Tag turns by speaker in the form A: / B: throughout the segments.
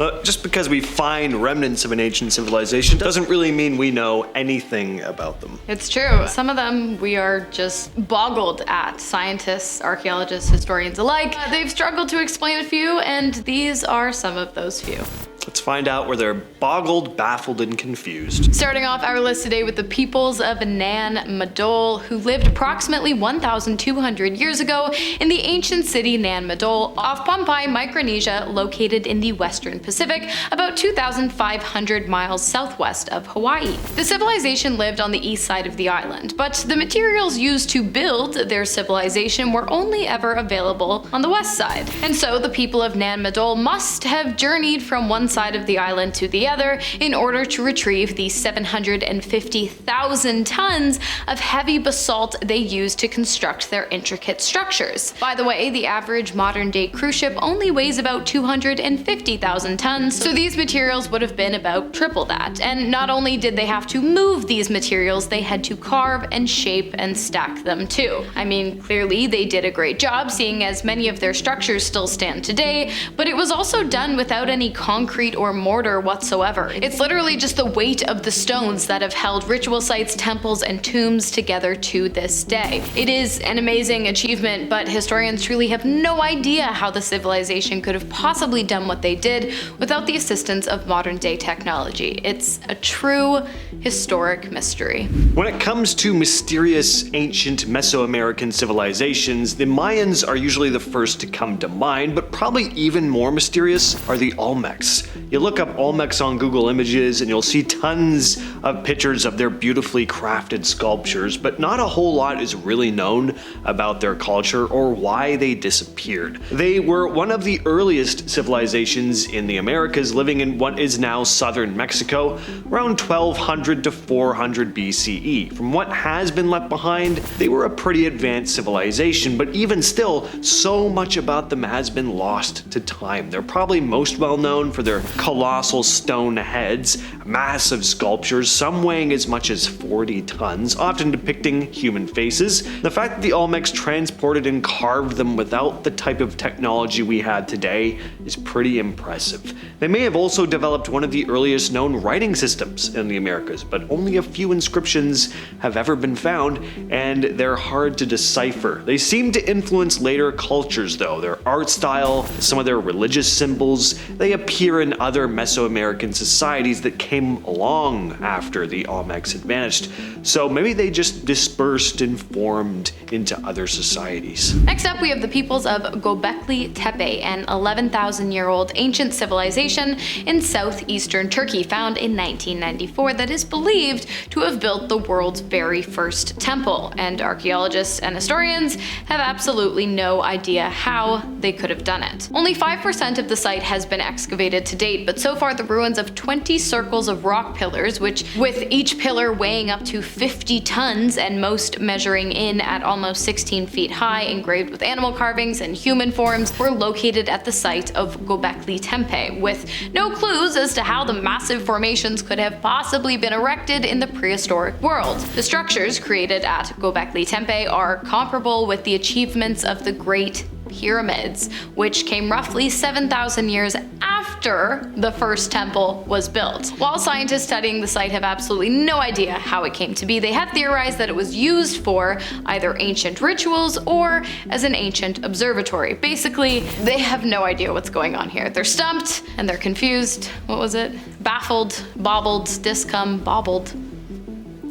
A: But just because we find remnants of an ancient civilization doesn't really mean we know anything about them.
B: It's true. Some of them we are just boggled at. Scientists, archaeologists, historians alike. They've struggled to explain a few, and these are some of those few.
A: Let's find out where they're boggled, baffled, and confused.
B: Starting off our list today with the peoples of Nan Madol, who lived approximately 1,200 years ago in the ancient city Nan Madol off Pohnpei, Micronesia, located in the western Pacific, about 2,500 miles southwest of Hawaii. The civilization lived on the east side of the island, but the materials used to build their civilization were only ever available on the west side. And so the people of Nan Madol must have journeyed from one side of the island to the other in order to retrieve the 750,000 tons of heavy basalt they used to construct their intricate structures. By the way, the average modern-day cruise ship only weighs about 250,000 tons, so these materials would have been about triple that. And not only did they have to move these materials, they had to carve and shape and stack them too. I mean, clearly they did a great job, seeing as many of their structures still stand today, but it was also done without any concrete or mortar whatsoever. It's literally just the weight of the stones that have held ritual sites, temples, and tombs together to this day. It is an amazing achievement, but historians truly have no idea how the civilization could have possibly done what they did without the assistance of modern-day technology. It's a true historic mystery.
A: When it comes to mysterious ancient Mesoamerican civilizations, the Mayans are usually the first to come to mind, but probably even more mysterious are the Olmecs. You look up Olmecs on Google Images and you'll see tons of pictures of their beautifully crafted sculptures, but not a whole lot is really known about their culture or why they disappeared. They were one of the earliest civilizations in the Americas, living in what is now southern Mexico, around 1200 to 400 BCE. From what has been left behind, they were a pretty advanced civilization, but even still, so much about them has been lost to time. They're probably most well known for their colossal stone heads, massive sculptures, some weighing as much as 40 tons, often depicting human faces. The fact that the Olmecs transported and carved them without the type of technology we had today is pretty impressive. They may have also developed one of the earliest known writing systems in the Americas, but only a few inscriptions have ever been found, and they're hard to decipher. They seem to influence later cultures though. Their art style, some of their religious symbols, they appear in other Mesoamerican societies that came along after the Olmecs had vanished. So maybe they just dispersed and formed into other societies.
B: Next up, we have the peoples of Gobekli Tepe, an 11,000-year-old ancient civilization in southeastern Turkey, found in 1994, that is believed to have built the world's very first temple. And archaeologists and historians have absolutely no idea how they could have done it. Only 5% of the site has been excavated to date, but so far the ruins of 20 circles of rock pillars, which with each pillar weighing up to 50 tons and most measuring in at almost 16 feet high, engraved with animal carvings and human forms, were located at the site of Gobekli Tepe, with no clues as to how the massive formations could have possibly been erected in the prehistoric world. The structures created at Gobekli Tepe are comparable with the achievements of the Great Pyramids, which came roughly 7,000 years after the first temple was built. While scientists studying the site have absolutely no idea how it came to be, they have theorized that it was used for either ancient rituals or as an ancient observatory. Basically, they have no idea what's going on here. They're stumped and they're confused. What was it? Baffled, bobbled, discum, bobbled.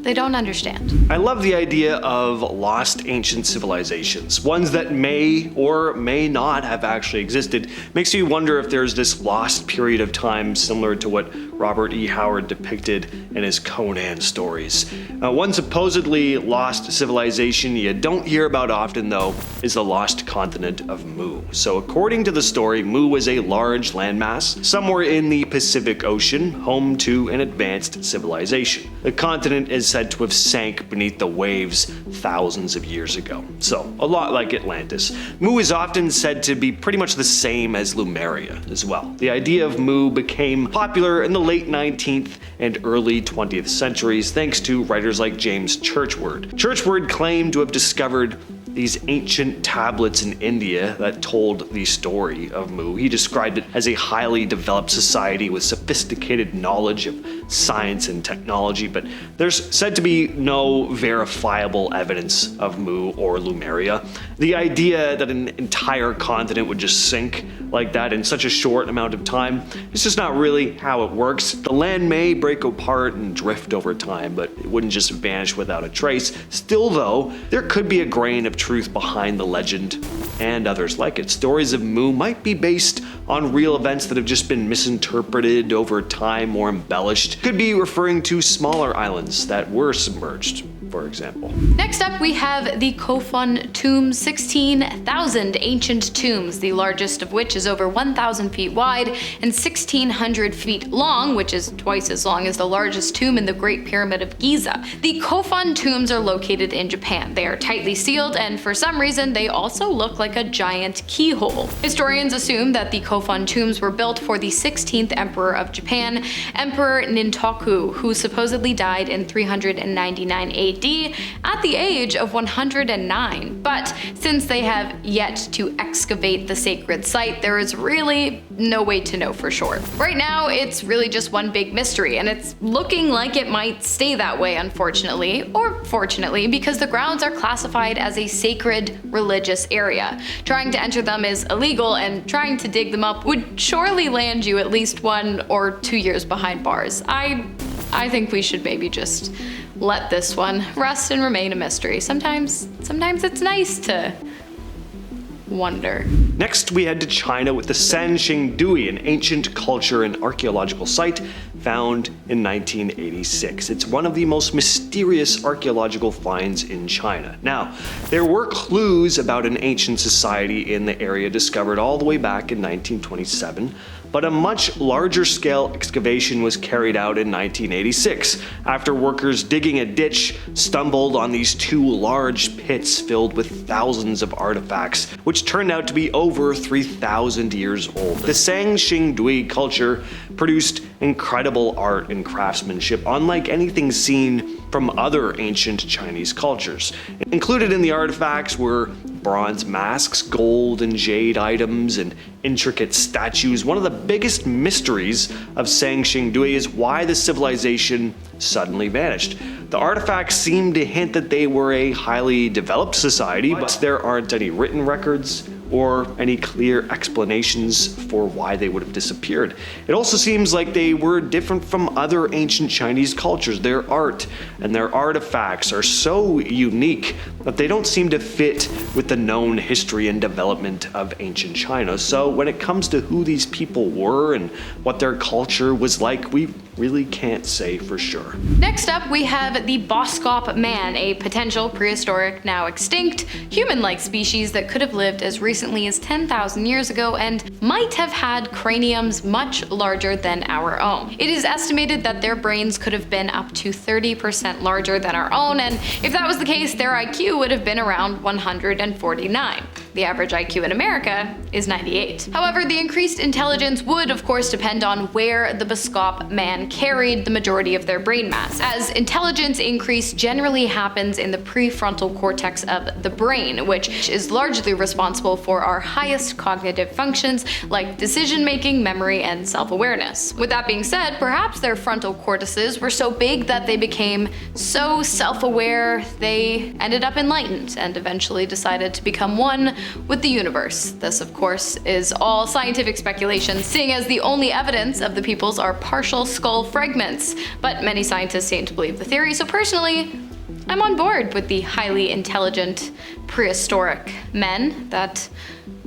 B: They don't understand.
A: I love the idea of lost ancient civilizations, ones that may or may not have actually existed. Makes you wonder if there's this lost period of time similar to what Robert E. Howard depicted in his Conan stories. One supposedly lost civilization you don't hear about often though is the lost continent of Mu. So according to the story, Mu was a large landmass somewhere in the Pacific Ocean, home to an advanced civilization. The continent is said to have sank beneath the waves thousands of years ago. So a lot like Atlantis. Mu is often said to be pretty much the same as Lemuria as well. The idea of Mu became popular in the late 19th and early 20th centuries thanks to writers like James Churchward. Churchward claimed to have discovered these ancient tablets in India that told the story of Mu. He described it as a highly developed society with sophisticated knowledge of science and technology, but there's said to be no verifiable evidence of Mu or Lemuria. The idea that an entire continent would just sink like that in such a short amount of time is just not really how it works. The land may break apart and drift over time, but it wouldn't just vanish without a trace. Still though, there could be a grain of truth behind the legend and others like it. Stories of Mu might be based on real events that have just been misinterpreted over time or embellished. Could be referring to smaller islands that were submerged, for example.
B: Next up, we have the Kofun Tombs, 16,000 ancient tombs, the largest of which is over 1,000 feet wide and 1,600 feet long, which is twice as long as the largest tomb in the Great Pyramid of Giza. The Kofun Tombs are located in Japan. They are tightly sealed, and for some reason, they also look like a giant keyhole. Historians assume that the Kofun Tombs were built for the 16th Emperor of Japan, Emperor Nintoku, who supposedly died in 399 AD at the age of 109. But since they have yet to excavate the sacred site, there is really no way to know for sure. Right now, it's really just one big mystery, and it's looking like it might stay that way, unfortunately, or fortunately, because the grounds are classified as a sacred religious area. Trying to enter them is illegal, and trying to dig them up would surely land you at least 1 or 2 years behind bars. I think we should maybe just let this one rest and remain a mystery. Sometimes it's nice to wonder.
A: Next, we head to China with the Sanxingdui, an ancient culture and archaeological site found in 1986. It's one of the most mysterious archaeological finds in China. Now, there were clues about an ancient society in the area discovered all the way back in 1927, but a much larger scale excavation was carried out in 1986 after workers digging a ditch stumbled on these 2 large pits filled with thousands of artifacts, which turned out to be over 3,000 years old. The Sanxingdui culture produced incredible art and craftsmanship unlike anything seen from other ancient Chinese cultures. Included in the artifacts were bronze masks, gold and jade items, and intricate statues. One of the biggest mysteries of Sanxingdui is why the civilization suddenly vanished. The artifacts seem to hint that they were a highly developed society, but there aren't any written records or any clear explanations for why they would have disappeared. It also seems like they were different from other ancient Chinese cultures. Their art and their artifacts are so unique that they don't seem to fit with the known history and development of ancient China. So when it comes to who these people were and what their culture was like, we really can't say for sure.
B: Next up, we have the Boskop Man, a potential prehistoric, now extinct, human-like species that could have lived as recently as 10,000 years ago and might have had craniums much larger than our own. It is estimated that their brains could have been up to 30% larger than our own, and if that was the case, their IQ would have been around 149. The average IQ in America is 98. However, the increased intelligence would, of course, depend on where the Boskop Man carried the majority of their brain mass, as intelligence increase generally happens in the prefrontal cortex of the brain, which is largely responsible for our highest cognitive functions like decision-making, memory, and self-awareness. With that being said, perhaps their frontal cortices were so big that they became so self-aware they ended up enlightened and eventually decided to become one with the universe. This, of course, is all scientific speculation, seeing as the only evidence of the peoples are partial skull fragments, but many scientists seem to believe the theory, so personally, I'm on board with the highly intelligent prehistoric men that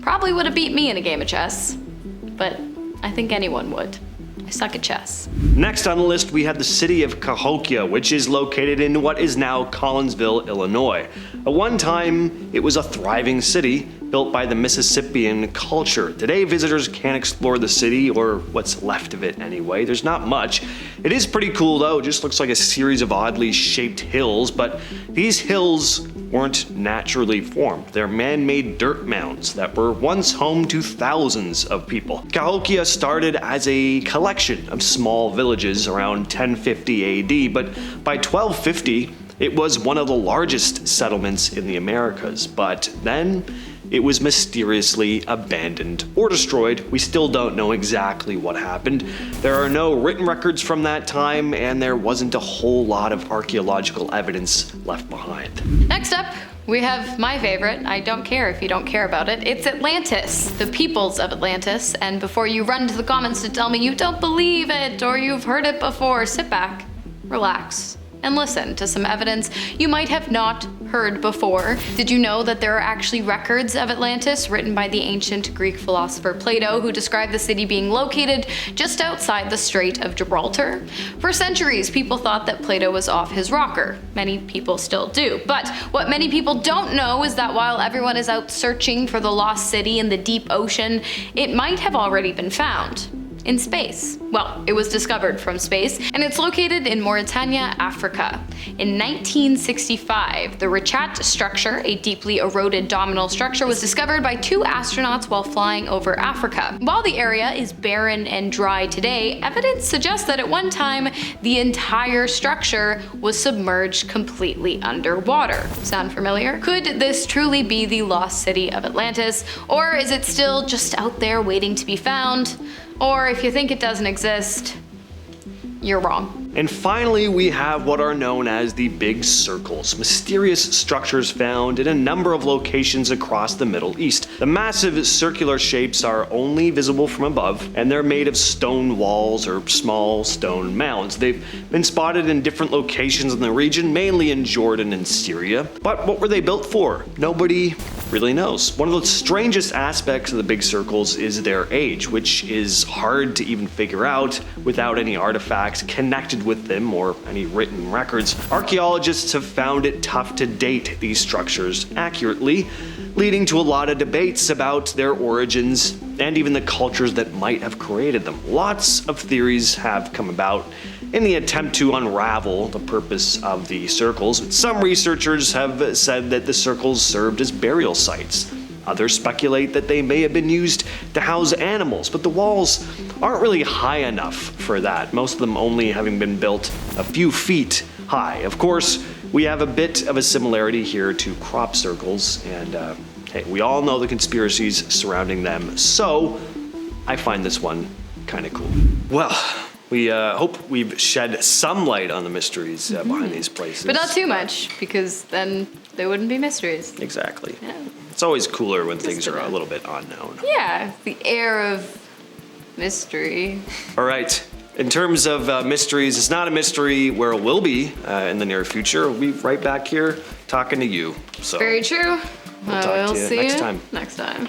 B: probably would have beat me in a game of chess, but I think anyone would. I suck at chess.
A: Next on the list, we have the city of Cahokia, which is located in what is now Collinsville, Illinois. At one time, it was a thriving city built by the Mississippian culture. Today, visitors can't explore the city, or what's left of it anyway. There's not much. It is pretty cool though. It just looks like a series of oddly shaped hills, but these hills weren't naturally formed. They're man-made dirt mounds that were once home to thousands of people. Cahokia started as a collection of small villages around 1050 AD, but by 1250, It was one of the largest settlements in the Americas, but then it was mysteriously abandoned or destroyed. We still don't know exactly what happened. There are no written records from that time, and there wasn't a whole lot of archaeological evidence left behind.
B: Next up, we have my favorite. I don't care if you don't care about it. It's Atlantis, the peoples of Atlantis. And before you run to the comments to tell me you don't believe it or you've heard it before, sit back, relax, and listen to some evidence you might have not heard before. Did you know that there are actually records of Atlantis written by the ancient Greek philosopher Plato, who described the city being located just outside the Strait of Gibraltar? For centuries, people thought that Plato was off his rocker. Many people still do. But what many people don't know is that while everyone is out searching for the lost city in the deep ocean, it might have already been found. In space. Well, it was discovered from space, and it's located in Mauritania, Africa. In 1965, the Richat structure, a deeply eroded dominal structure, was discovered by 2 astronauts while flying over Africa. While the area is barren and dry today, evidence suggests that at one time, the entire structure was submerged completely underwater. Sound familiar? Could this truly be the lost city of Atlantis, or is it still just out there waiting to be found? Or if you think it doesn't exist, you're wrong.
A: And finally, we have what are known as the Big Circles, mysterious structures found in a number of locations across the Middle East. The massive circular shapes are only visible from above, and they're made of stone walls or small stone mounds. They've been spotted in different locations in the region, mainly in Jordan and Syria. But what were they built for? Nobody really knows. One of the strangest aspects of the Big Circles is their age, which is hard to even figure out without any artifacts connected with them or any written records. Archaeologists have found it tough to date these structures accurately, leading to a lot of debates about their origins and even the cultures that might have created them. Lots of theories have come about in the attempt to unravel the purpose of the circles. Some researchers have said that the circles served as burial sites. Others speculate that they may have been used to house animals, but the walls aren't really high enough for that, most of them only having been built a few feet high. Of course, we have a bit of a similarity here to crop circles, and hey, we all know the conspiracies surrounding them, so I find this one kind of cool. Well, we hope we've shed some light on the mysteries behind these places.
B: But not too much, because then they wouldn't be mysteries.
A: Exactly.
B: Yeah.
A: It's always cooler when things are a little bit unknown.
B: Yeah, the air of mystery.
A: All right. In terms of mysteries, it's not a mystery where it will be in the near future. We'll be right back here talking to you. So
B: Very true.
A: we'll talk to you next time.
B: Next time.